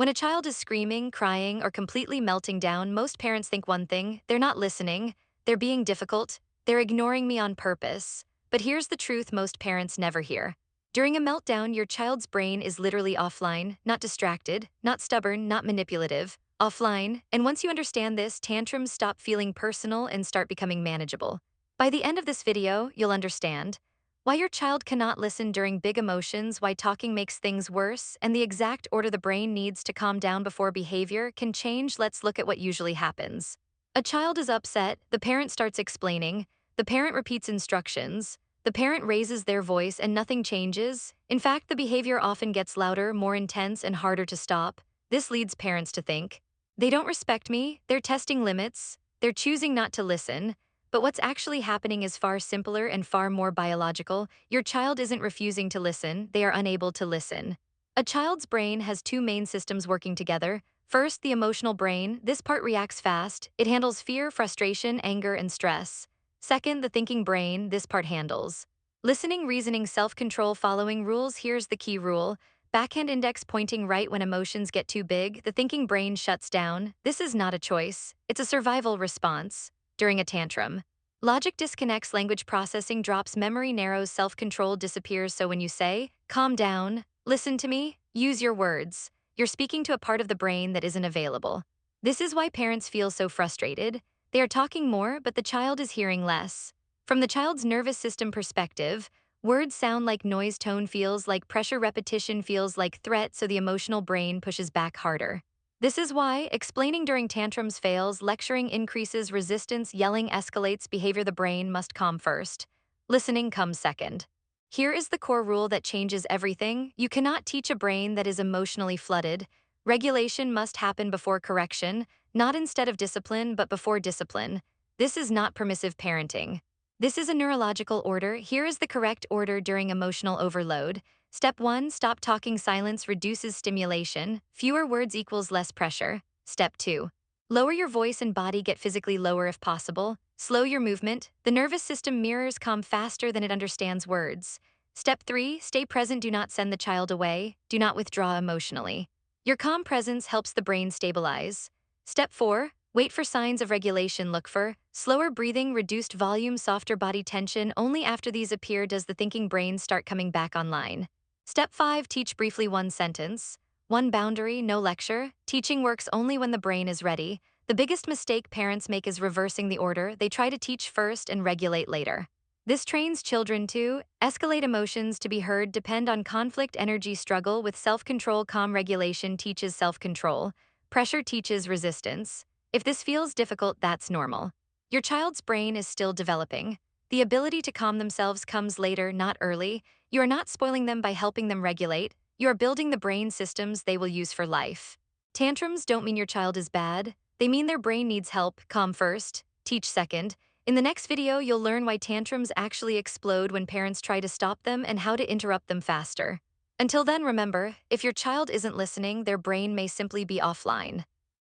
When a child is screaming, crying, or completely melting down, most parents think one thing: they're not listening, they're being difficult, they're ignoring me on purpose. But here's the truth most parents never hear. During a meltdown, your child's brain is literally offline, not distracted, not stubborn, not manipulative, offline. And once you understand this, tantrums stop feeling personal and start becoming manageable. By the end of this video, you'll understand why your child cannot listen during big emotions, why talking makes things worse, and the exact order the brain needs to calm down before behavior can change. Let's look at what usually happens. A child is upset, the parent starts explaining, the parent repeats instructions, the parent raises their voice, and nothing changes. In fact, the behavior often gets louder, more intense, and harder to stop. This leads parents to think, they don't respect me, they're testing limits, they're choosing not to listen. But what's actually happening is far simpler and far more biological. Your child isn't refusing to listen, they are unable to listen. A child's brain has two main systems working together. First, the emotional brain. This part reacts fast. It handles fear, frustration, anger, and stress. Second, the thinking brain. This part handles listening, reasoning, self-control, following rules. Here's the key rule. Backhand index pointing right when emotions get too big. The thinking brain shuts down. This is not a choice. It's a survival response. During a tantrum, logic disconnects, language processing drops, memory narrows, self-control disappears. So when you say, calm down, listen to me, use your words, you're speaking to a part of the brain that isn't available. This is why parents feel so frustrated. They are talking more, but the child is hearing less. From the child's nervous system perspective, words sound like noise, tone feels like pressure, repetition feels like threat, so the emotional brain pushes back harder. This is why explaining during tantrums fails, lecturing increases resistance, yelling escalates behavior. The brain must calm first. Listening comes second. Here is the core rule that changes everything. You cannot teach a brain that is emotionally flooded. Regulation must happen before correction, not instead of discipline, but before discipline. This is not permissive parenting. This is a neurological order. Here is the correct order during emotional overload. Step 1, stop talking. Silence reduces stimulation. Fewer words equals less pressure. Step 2, lower your voice and body, get physically lower if possible. Slow your movement. The nervous system mirrors calm faster than it understands words. Step 3, stay present. Do not send the child away. Do not withdraw emotionally. Your calm presence helps the brain stabilize. Step 4, wait for signs of regulation. Look for slower breathing, reduced volume, softer body tension. Only after these appear does the thinking brain start coming back online. Step 5, teach briefly. One sentence, one boundary, no lecture. Teaching works only when the brain is ready. The biggest mistake parents make is reversing the order. They try to teach first and regulate later. This trains children to escalate, emotions to be heard, depend on conflict, energy, struggle with self-control. Calm regulation teaches self-control. Pressure teaches resistance. If this feels difficult, that's normal. Your child's brain is still developing. The ability to calm themselves comes later, not early. You are not spoiling them by helping them regulate. You are building the brain systems they will use for life. Tantrums don't mean your child is bad. They mean their brain needs help. Calm first, teach second. In the next video, you'll learn why tantrums actually explode when parents try to stop them and how to interrupt them faster. Until then, remember, if your child isn't listening, their brain may simply be offline.